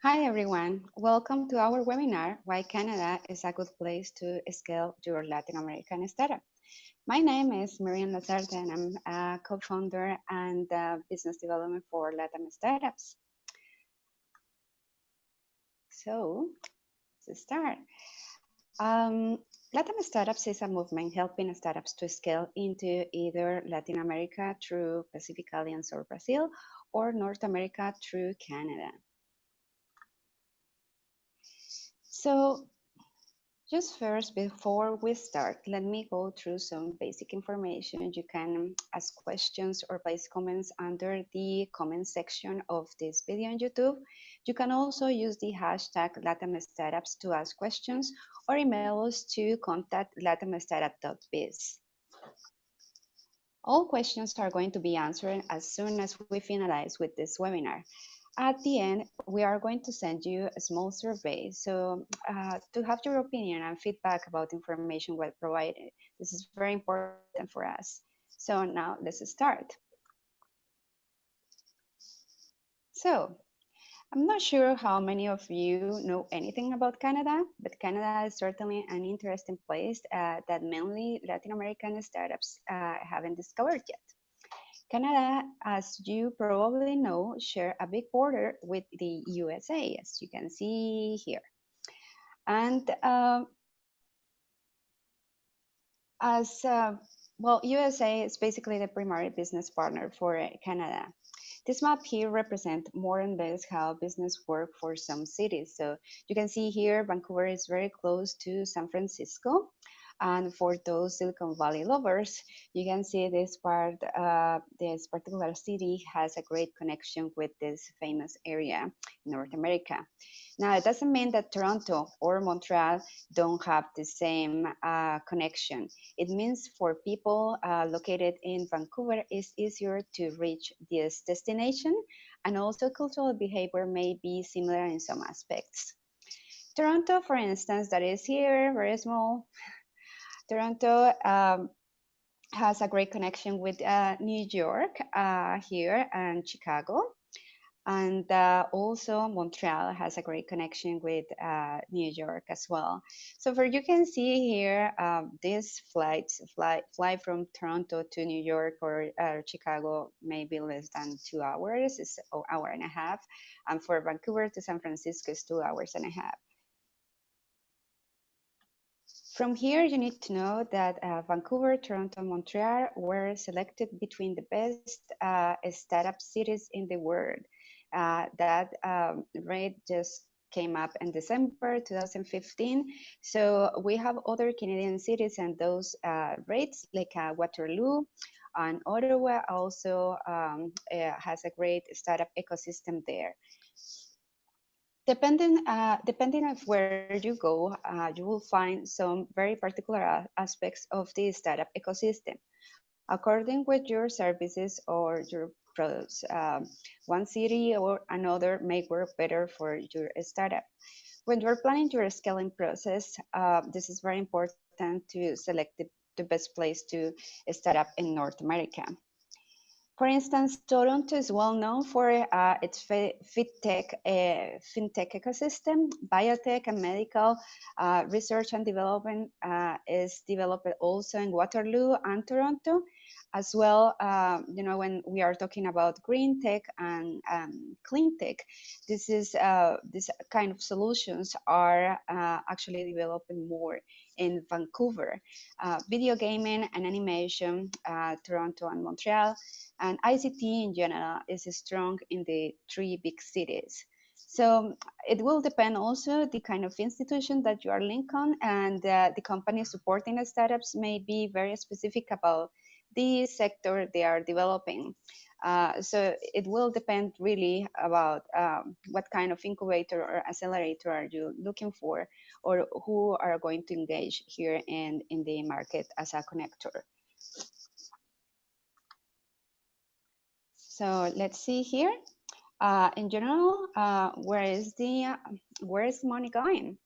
Hi everyone, welcome to our webinar, Why Canada is a Good Place to Scale Your Latin American Startup. My name is Marian Lazarte and I'm a co-founder and business development for Latin Startups. So, let's start. Latin Startups is a movement helping startups to scale into either Latin America through Pacific Alliance or Brazil, or North America through Canada. So, just first, before we start, let me go through some basic information. You can ask questions or place comments under the comment section of this video on YouTube. You can also use the hashtag LatamStartups to ask questions or email us to contact@latamstartup.biz. All questions are going to be answered as soon as we finalize with this webinar. At the end, we are going to send you a small survey. So to have your opinion and feedback about the information we provided. This is very important for us. So now let's start. So I'm not sure how many of you know anything about Canada, but Canada is certainly an interesting place that mainly Latin American startups haven't discovered yet. Canada, as you probably know, share a big border with the USA, as you can see here. And well, USA is basically the primary business partner for Canada. This map here represents more or less how business work for some cities. So you can see here, Vancouver is very close to San Francisco. And for those Silicon Valley lovers, you can see this part, this particular city has a great connection with this famous area in North America. Now, it doesn't mean that Toronto or Montreal don't have the same connection. It means for people located in Vancouver, it's easier to reach this destination, and also cultural behavior may be similar in some aspects. Toronto, for instance, that is here, very small. Toronto has a great connection with New York here and Chicago. And also Montreal has a great connection with New York as well. So for you can see here, these flights fly from Toronto to New York or Chicago maybe less than 2 hours, it's an hour and a half. And for Vancouver to San Francisco is 2 hours and a half. From here, you need to know that Vancouver, Toronto, and Montreal were selected between the best startup cities in the world. That rate just came up in December 2015. So we have other Canadian cities and those rates like Waterloo and Ottawa also has a great startup ecosystem there. Depending of where you go, you will find some very particular aspects of the startup ecosystem. According with your services or your products, one city or another may work better for your startup. When you're planning your scaling process, this is very important to select the best place to start up in North America. For instance, Toronto is well known for its fintech ecosystem. Biotech and medical research and development is developed also in Waterloo and Toronto. As well, when we are talking about green tech and clean tech, this kind of solutions are actually developing more in Vancouver. Video gaming and animation, Toronto and Montreal, and ICT in general is strong in the 3 big cities. So it will depend also the kind of institution that you are linked on, and the company supporting the startups may be very specific about the sector they are developing. So it will depend really about what kind of incubator or accelerator are you looking for, or who are going to engage here in the market as a connector. So let's see here. In general, where is money going?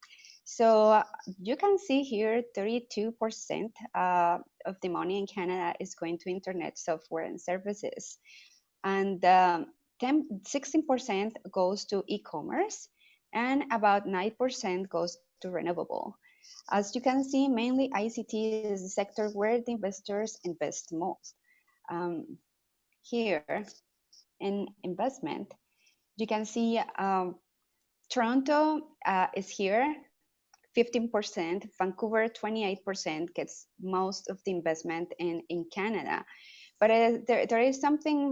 So you can see here 32% of the money in Canada is going to internet software and services. And 16% goes to e-commerce. and about 9% goes to renewable. As you can see, mainly ICT is the sector where the investors invest most. Um, Here in investment, you can see Toronto is here, 15%, Vancouver 28% gets most of the investment in Canada. But there is something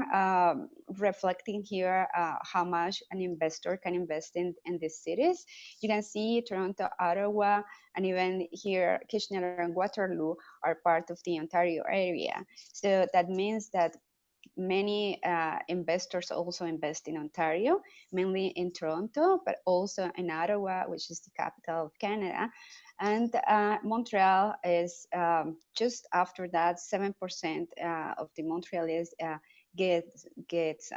reflecting here how much an investor can invest in these cities. You can see Toronto, Ottawa, and even here Kitchener and Waterloo are part of the Ontario area. So that means that many investors also invest in Ontario, mainly in Toronto, but also in Ottawa, which is the capital of Canada. And Montreal is just after that, 7% of the Montrealese gets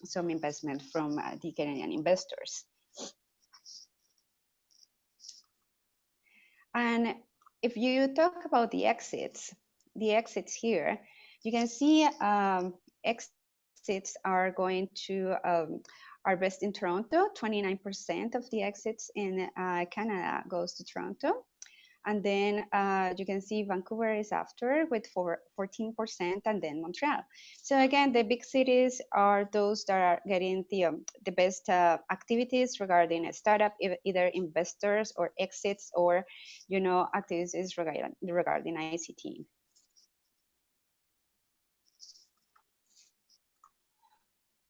some investment from the Canadian investors. And if you talk about the exits here, you can see exits are going to are based in Toronto. 29% of the exits in Canada goes to Toronto. And then you can see Vancouver is after with 14%, and then Montreal. So again, the big cities are those that are getting the best activities regarding a startup, either investors or exits, or activities regarding ICT.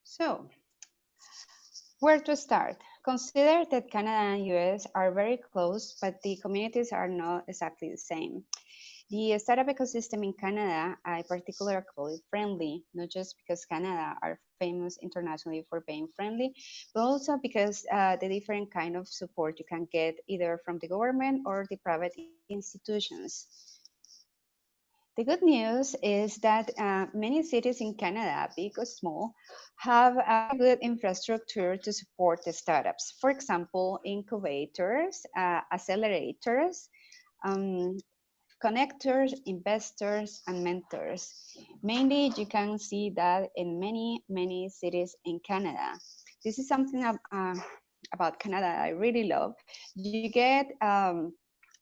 So where to start? Consider that Canada and US are very close, but the communities are not exactly the same. The startup ecosystem in Canada, I particularly call it friendly, not just because Canada are famous internationally for being friendly, but also because the different kind of support you can get either from the government or the private institutions. The good news is that many cities in Canada, big or small, have a very good infrastructure to support the startups. For example, incubators, accelerators, um, connectors, investors, and mentors. Mainly, you can see that in many cities in Canada. This is something about Canada I really love. You get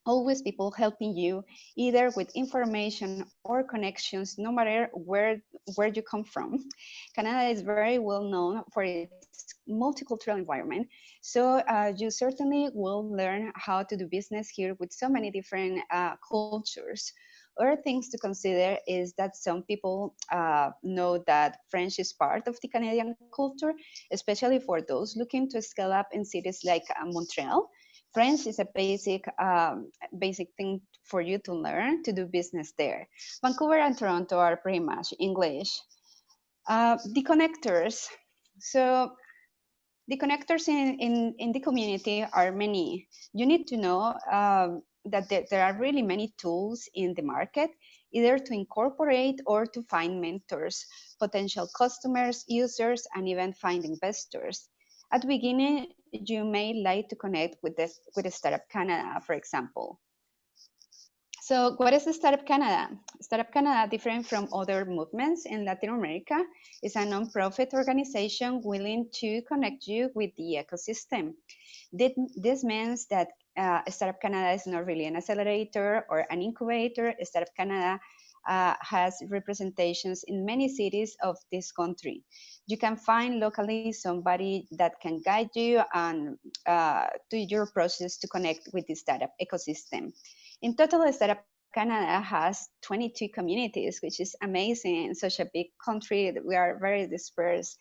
always people helping you either with information or connections, no matter where you come from. Canada is very well known for its multicultural environment, so you certainly will learn how to do business here with so many different cultures. Other things to consider is that some people know that French is part of the Canadian culture, especially for those looking to scale up in cities like Montreal. French is a basic thing for you to learn to do business there. Vancouver and Toronto are pretty much English. The connectors. So the connectors in the community are many. You need to know that there are really many tools in the market, either to incorporate or to find mentors, potential customers, users, and even find investors. At the beginning, you may like to connect with the Startup Canada, for example. So what is Startup Canada? Startup Canada, different from other movements in Latin America, is a non-profit organization willing to connect you with the ecosystem. This means that Startup Canada is not really an accelerator or an incubator. Startup Canada has representations in many cities of this country. You can find locally somebody that can guide you and do your process to connect with the startup ecosystem. In total, Startup Canada has 22 communities, which is amazing in such a big country. We are very dispersed.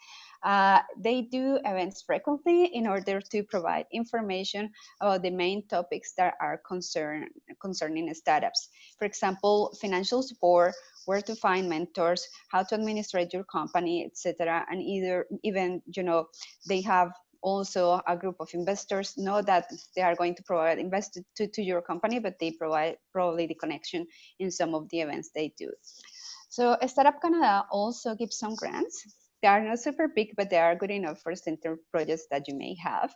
They do events frequently in order to provide information about the main topics that are concerning startups. For example, financial support, where to find mentors, how to administrate your company, etc. And even they have also a group of investors, know that they are going to provide invest to your company, but they provide probably the connection in some of the events they do. So Startup Canada also gives some grants. They are not super big, but they are good enough for center projects that you may have.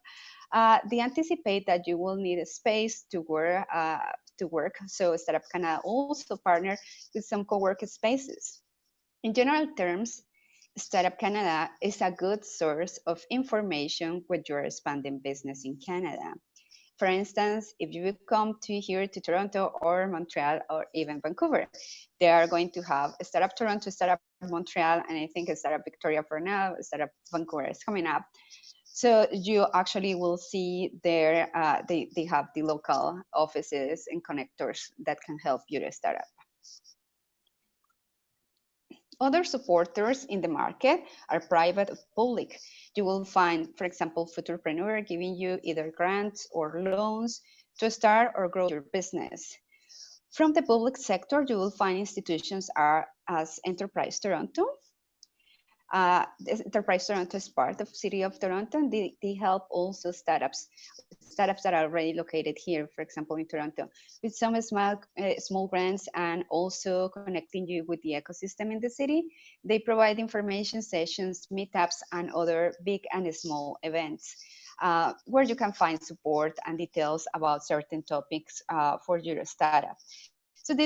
They anticipate that you will need a space to work. So Startup Canada also partner with some co-work spaces. In general terms, Startup Canada is a good source of information when you're expanding business in Canada. For instance, if you come to here to Toronto or Montreal or even Vancouver, they are going to have a Startup Toronto, Startup Montreal, and I think a Startup Victoria for now, Startup Vancouver is coming up. So you actually will see there, they have the local offices and connectors that can help you to start up. Other supporters in the market are private or public. You will find, for example, Futurepreneur giving you either grants or loans to start or grow your business. From the public sector, you will find institutions as Enterprise Toronto. Enterprise Toronto is part of City of Toronto, and they help also startups that are already located here, for example, in Toronto, with some small grants and also connecting you with the ecosystem in the city. They provide information sessions, meetups, and other big and small events where you can find support and details about certain topics for your startup. So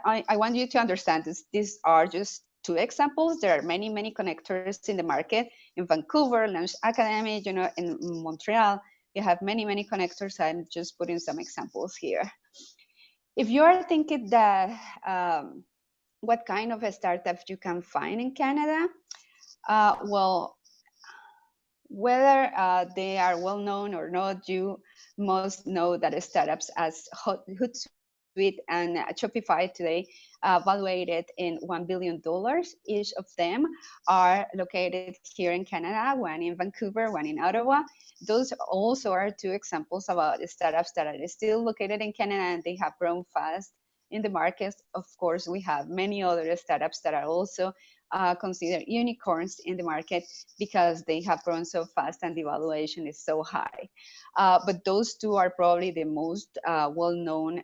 I want you to understand this. These are just two examples. There are many, many connectors in the market. In Vancouver, Launch Academy, in Montreal, you have many, many connectors. I'm just putting some examples here. If you are thinking that what kind of a startup you can find in Canada, well, whether they are well known or not, you must know that startups as Hootsuite and Shopify today, valuated in $1 billion. Each of them are located here in Canada, one in Vancouver, one in Ottawa. Those also are two examples about startups that are still located in Canada and they have grown fast in the market. Of course, we have many other startups that are also considered unicorns in the market because they have grown so fast and the valuation is so high. But those two are probably the most well-known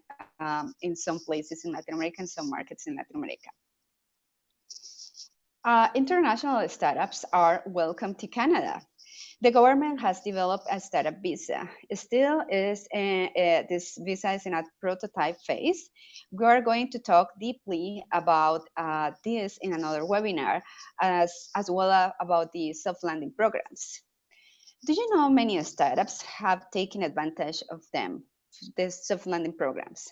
in some places in Latin America and some markets in Latin America. International startups are welcome to Canada. The government has developed a startup visa. Still, this visa is in a prototype phase. We are going to talk deeply about this in another webinar, as well about the soft landing programs. Do you know many startups have taken advantage of them, the soft landing programs?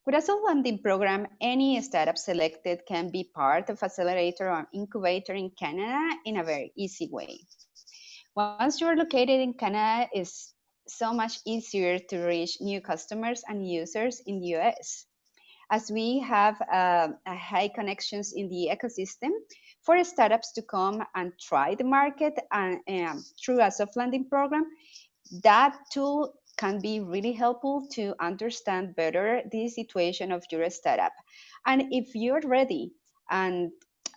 With a soft landing program, any startup selected can be part of accelerator or incubator in Canada in a very easy way. Once you're located in Canada, it's so much easier to reach new customers and users in the US. As we have high connections in the ecosystem, for startups to come and try the market and through a soft landing program, that tool can be really helpful to understand better the situation of your startup. And if you're ready and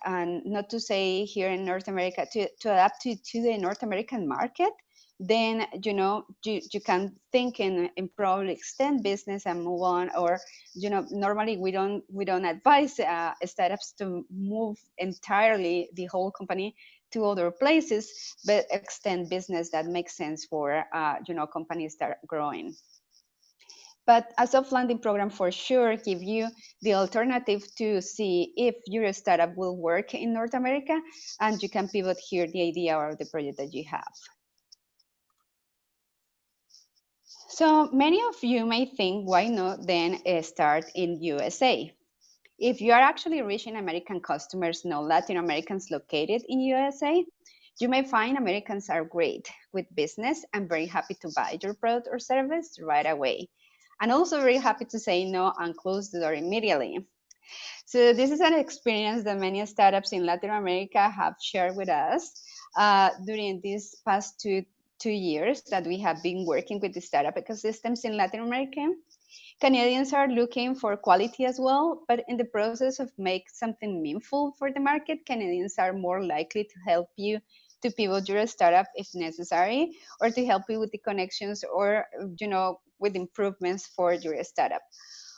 not to say here in North America, to adapt to the North American market, then you can think in probably extend business and move on. Or normally we don't advise startups to move entirely the whole company to other places, but extend business that makes sense for companies that are growing. But a soft landing program for sure give you the alternative to see if your startup will work in North America, and you can pivot here the idea or the project that you have. So many of you may think, why not then start in USA? If you are actually reaching American customers, not Latin Americans located in USA, you may find Americans are great with business and very happy to buy your product or service right away. And also very happy to say no and close the door immediately. So this is an experience that many startups in Latin America have shared with us during these past two years that we have been working with the startup ecosystems in Latin America. Canadians are looking for quality as well, but in the process of make something meaningful for the market, Canadians are more likely to help you to pivot your startup if necessary, or to help you with the connections or with improvements for your startup.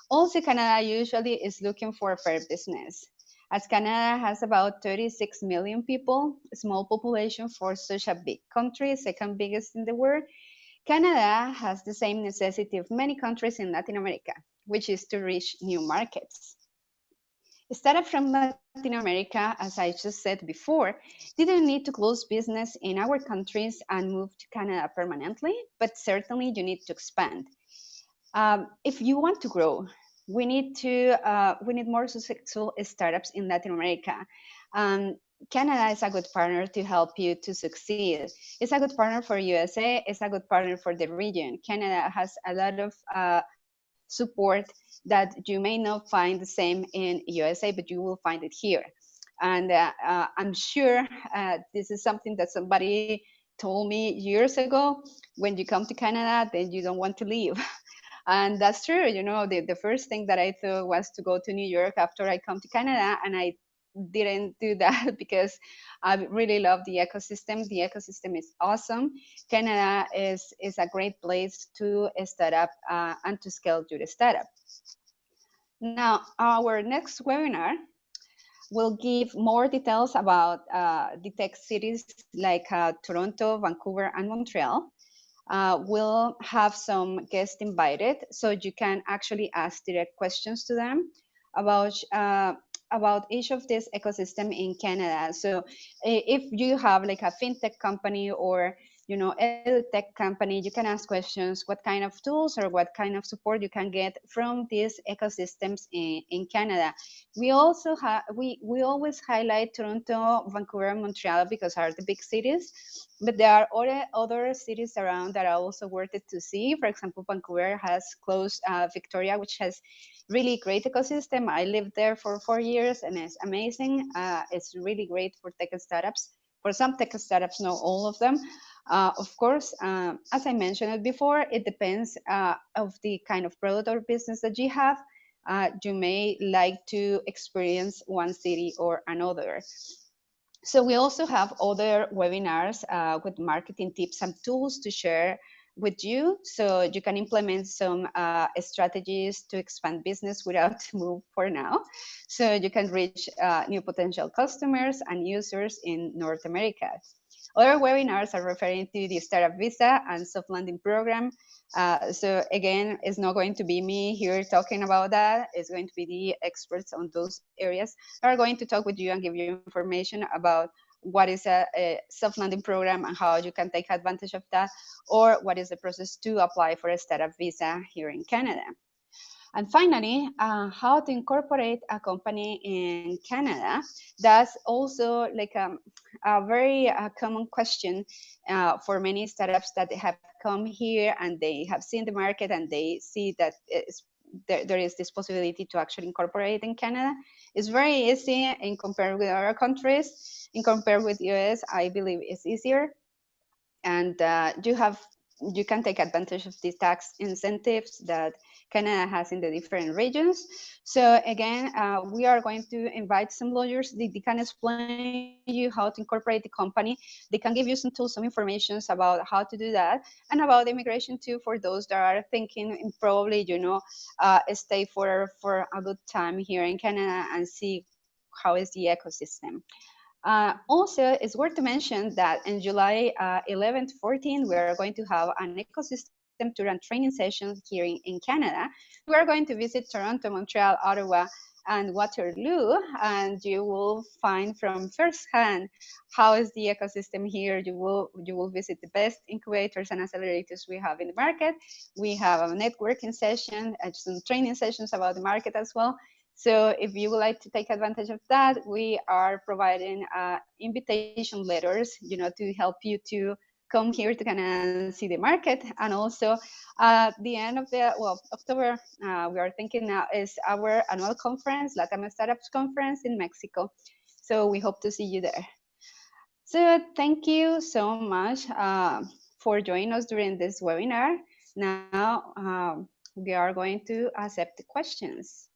Also, Canada usually is looking for a fair business. As Canada has about 36 million people, a small population for such a big country, second biggest in the world, Canada has the same necessity of many countries in Latin America, which is to reach new markets. Startups from Latin America, as I just said before, didn't need to close business in our countries and move to Canada permanently, but certainly you need to expand. If you want to grow, we need more successful startups in Latin America. Um, Canada is a good partner to help you to succeed. It's a good partner for USA. It's a good partner for the region. Canada has a lot of support that you may not find the same in USA, but you will find it here. And I'm sure this is something that somebody told me years ago. When you come to Canada, then you don't want to leave. And that's true. You know, the first thing that I thought was to go to New York after I come to Canada, and I didn't do that because I really love the ecosystem. The ecosystem is awesome. Canada is a great place to start up and to scale your startup. Now, our next webinar will give more details about the tech cities like Toronto, Vancouver, and Montreal. We'll have some guests invited, so you can actually ask direct questions to them about about each of this ecosystem in Canada. So if you have like a fintech company or edtech company, you can ask questions what kind of tools or what kind of support you can get from these ecosystems in Canada. We also have we always highlight Toronto, Vancouver, and Montreal because are the big cities, but there are other cities around that are also worth it to see. For example, Vancouver has close Victoria, which has really great ecosystem. I lived there for 4 years and it's amazing. It's really great for tech startups. For some tech startups, not all of them. Of course, as I mentioned it before, it depends of the kind of product or business that you have. You may like to experience one city or another. So we also have other webinars with marketing tips and tools to share with you, so you can implement some strategies to expand business without move for now. So you can reach new potential customers and users in North America. Other webinars are referring to the startup visa and soft landing program. So again, it's not going to be me here talking about that. It's going to be the experts on those areas that are going to talk with you and give you information about what is a soft landing program and how you can take advantage of that, or what is the process to apply for a startup visa here in Canada. And finally, how to incorporate a company in Canada. That's also like a very common question for many startups that have come here and they have seen the market and they see that there is this possibility to actually incorporate in Canada. It's very easy in compared with other countries. In compared with US, I believe it's easier. And you can take advantage of the tax incentives that Canada has in the different regions. So again, we are going to invite some lawyers. They can explain you how to incorporate the company. They can give you some tools, some information about how to do that, and about immigration too, for those that are thinking and probably stay for a good time here in Canada and see how is the ecosystem. Also, it's worth to mention that in July 11th, 14, we are going to have an ecosystem tour and training session here in Canada. We are going to visit Toronto, Montreal, Ottawa, and Waterloo, and you will find from firsthand how is the ecosystem here. You will visit the best incubators and accelerators we have in the market. We have a networking session and some training sessions about the market as well. So if you would like to take advantage of that, we are providing invitation letters, to help you to come here to Canada and see the market. And also the end of October, we are thinking now is our annual conference, Latam Startups Conference in Mexico. So we hope to see you there. So thank you so much for joining us during this webinar. Now we are going to accept the questions.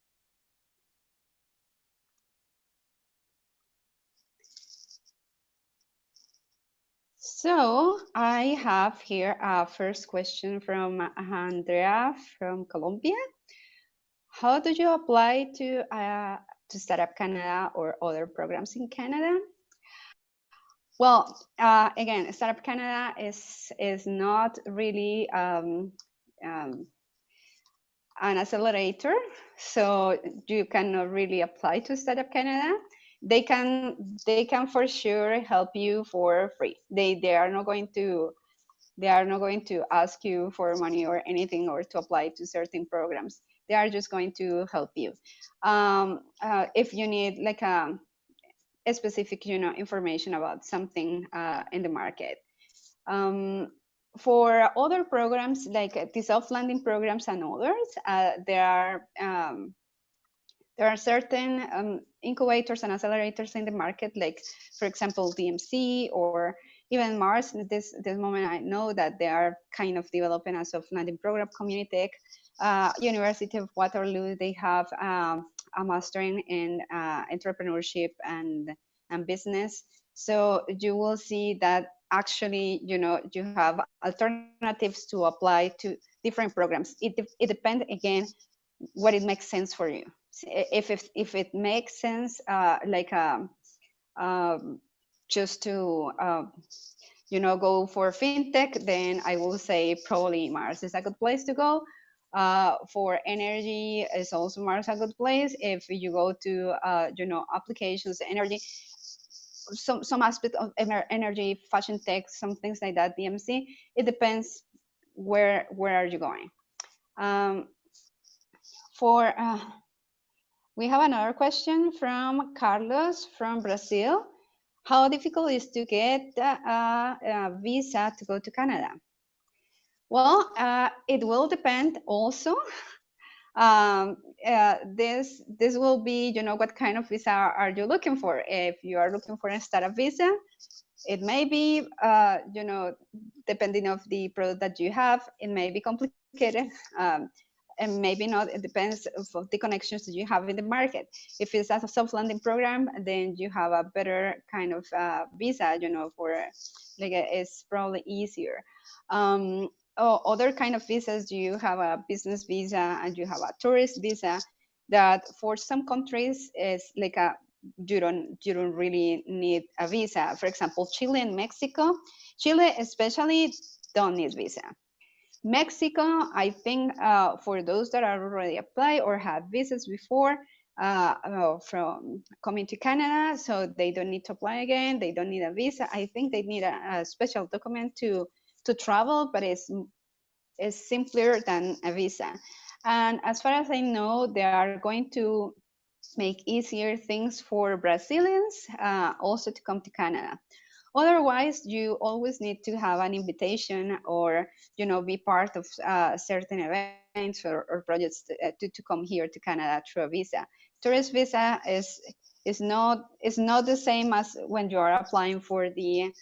So I have here a first question from Andrea from Colombia. How do you apply to Startup Canada or other programs in Canada? Well, again, Startup Canada is not really an accelerator, so you cannot really apply to Startup Canada. They can for sure help you for free. They are not going to ask you for money or anything, or to apply to certain programs. They are just going to help you. If you need like a specific information about something in the market. Um, for other programs like the soft landing programs and others, there are certain incubators and accelerators in the market, like for example DMC or even Mars. This moment I know that they are kind of developing a soft landing program. Communitech, University of Waterloo, they have a mastering in entrepreneurship and business. So you will see that actually you have alternatives to apply to different programs. It depends again what it makes sense for you. If it makes sense, um, just to go for fintech, then I will say probably Mars is a good place to go. For energy, is also Mars a good place. If you go to applications, energy, some aspect of energy, fashion tech, some things like that, DMC. It depends where are you going. Um, for We have another question from Carlos from Brazil. How difficult is to get a visa to go to Canada? Well, it will depend also. This will be, what kind of visa are you looking for? If you are looking for a startup visa, it may be, depending of the product that you have, it may be complicated. And maybe not. It depends of the connections that you have in the market. If it's a soft landing program, then you have a better kind of visa, for it's probably easier. Other kind of visas, you have a business visa and you have a tourist visa, that for some countries is like a you don't really need a visa. For example, Chile and Mexico. Chile especially don't need visa. Mexico, I think, for those that are already applied or have visas before from coming to Canada, so they don't need to apply again. They don't need a visa. I think they need a special document to travel, but it's simpler than a visa. And as far as I know, they are going to make easier things for Brazilians also to come to Canada. Otherwise, you always need to have an invitation, or be part of certain events or projects to come here to Canada through a visa. Tourist visa is not the same as when you are applying for the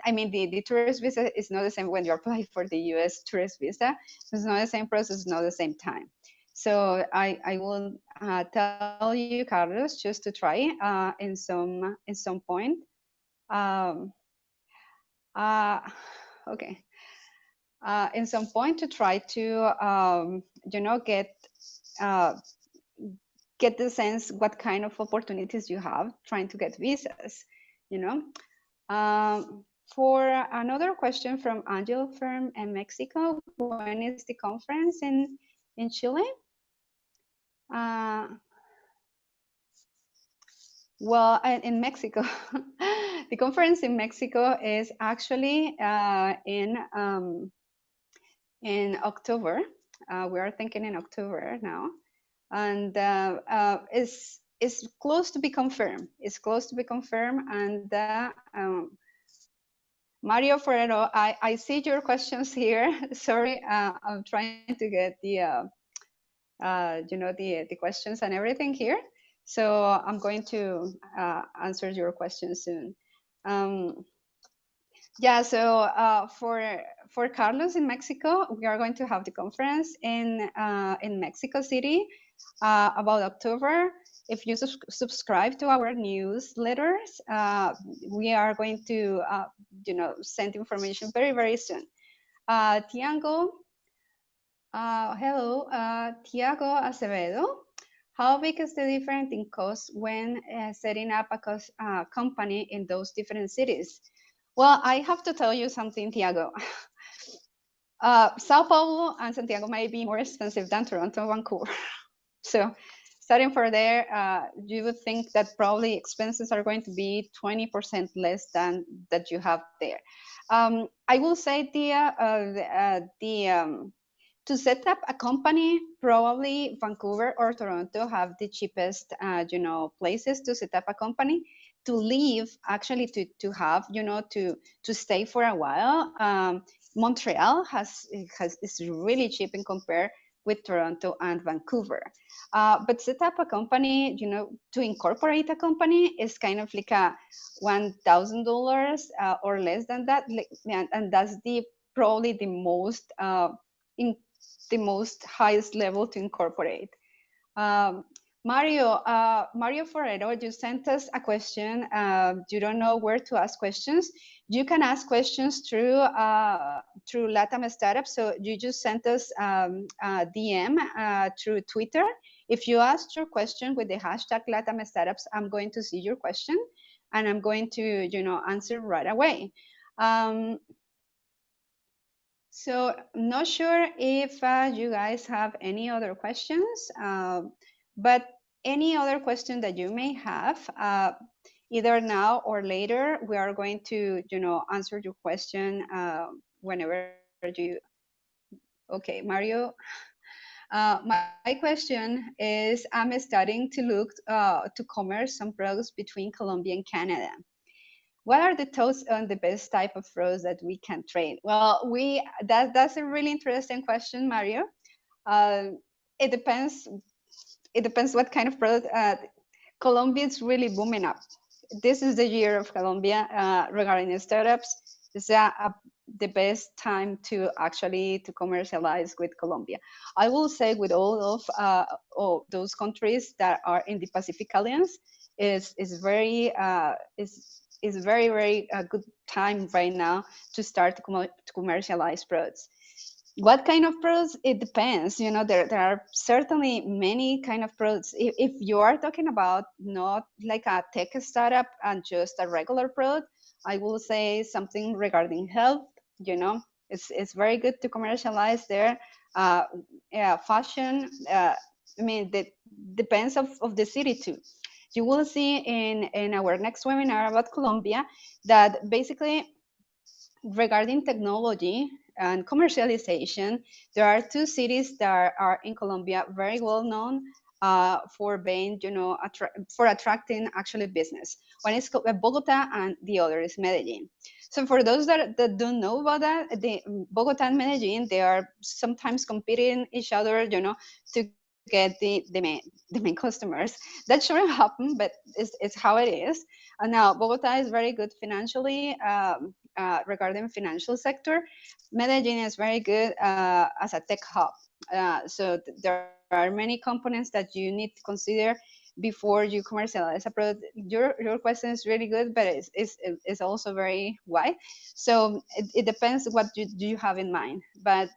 I mean, the tourist visa is not the same when you apply for the US tourist visa. It's not the same process, not the same time. So I will tell you, Carlos, just to try in some point. Um, uh, okay. In some point to try to uh, get the sense what kind of opportunities you have trying to get visas. You know. For another question from Angel from Mexico, when is the conference in Chile? Uh, Well, in Mexico, the conference in Mexico is actually in October. We are thinking in October now, and is close to be confirmed. It's close to be confirmed, and Mario Ferrero, I see your questions here. Sorry, I'm trying to get the questions and everything here. So I'm going to answer your questions soon. Yeah, so for Carlos in Mexico, we are going to have the conference in Mexico City about October. If you subscribe to our newsletters, we are going to send information very, very soon. Tiago, hello, Tiago Acevedo. How big is the difference in cost when setting up a company in those different cities? Well, I have to tell you something, Tiago. Sao Paulo and Santiago might be more expensive than Toronto and Vancouver. So starting for there, you would think that probably expenses are going to be 20% less than that you have there. I will say to set up a company, probably Vancouver or Toronto have the cheapest, places to set up a company. To live, actually, to have, to stay for a while. Montreal is really cheap in compare with Toronto and Vancouver. But set up a company, to incorporate a company is kind of like a $1,000 or less than that, and that's probably in the most highest level to incorporate. Um, Mario Ferrero, you sent us a question. You don't know where to ask questions. You can ask questions through LATAM Startup. So you just sent us a DM through Twitter. If you ask your question with the hashtag LATAM Startups, I'm going to see your question, and I'm going to answer right away. So I'm not sure if you guys have any other questions, but any other question that you may have, either now or later, we are going to, answer your question whenever you. Okay, Mario. My question is, I'm starting to look to commerce some products between Colombia and Canada. What are the thoughts on the best type of roads that we can trade? Well, that's a really interesting question, Mario. Uh, it depends. It depends what kind of product. Colombia is really booming up. This is the year of Colombia regarding startups. It's the best time to actually to commercialize with Colombia. I will say with all those countries that are in the Pacific Alliance is very very good time right now to start to commercialize products. What kind of products? It depends. There are certainly many kind of products. If you are talking about not like a tech startup and just a regular product, I will say something regarding health. It's very good to commercialize there. Yeah, fashion. I mean, that depends of the city too. You will see in our next webinar about Colombia that basically regarding technology and commercialization, there are two cities that are in Colombia very well known for being, for attracting actually business. One is Bogota and the other is Medellin. So for those that don't know about that, the Bogota and Medellin, they are sometimes competing each other, to get the main customers. That shouldn't happen, but it's how it is. And now Bogota is very good financially regarding financial sector. Medellin is very good as a tech hub. So there are many components that you need to consider before you commercialize a product. Your question is really good, but it's also very wide. So it depends what do you have in mind. But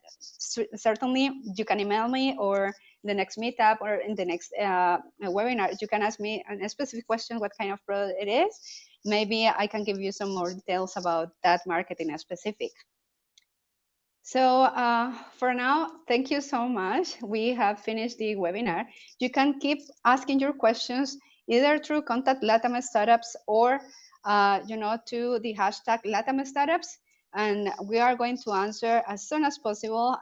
certainly you can email me, or the next meetup, or in the next webinar, you can ask me a specific question, what kind of product it is. Maybe I can give you some more details about that market in a specific. So for now, thank you so much. We have finished the webinar. You can keep asking your questions either through contact LATAM Startups or to the hashtag LATAM Startups, and we are going to answer as soon as possible.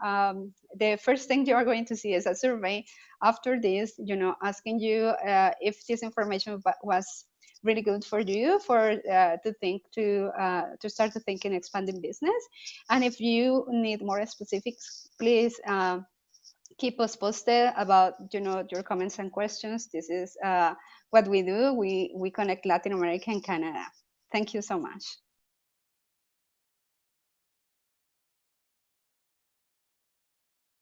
The first thing you are going to see is a survey after this, asking you if this information was really good for you to start to think in expanding business. And if you need more specifics, please keep us posted about your comments and questions. This is what we do. We connect Latin America and Canada. Thank you so much.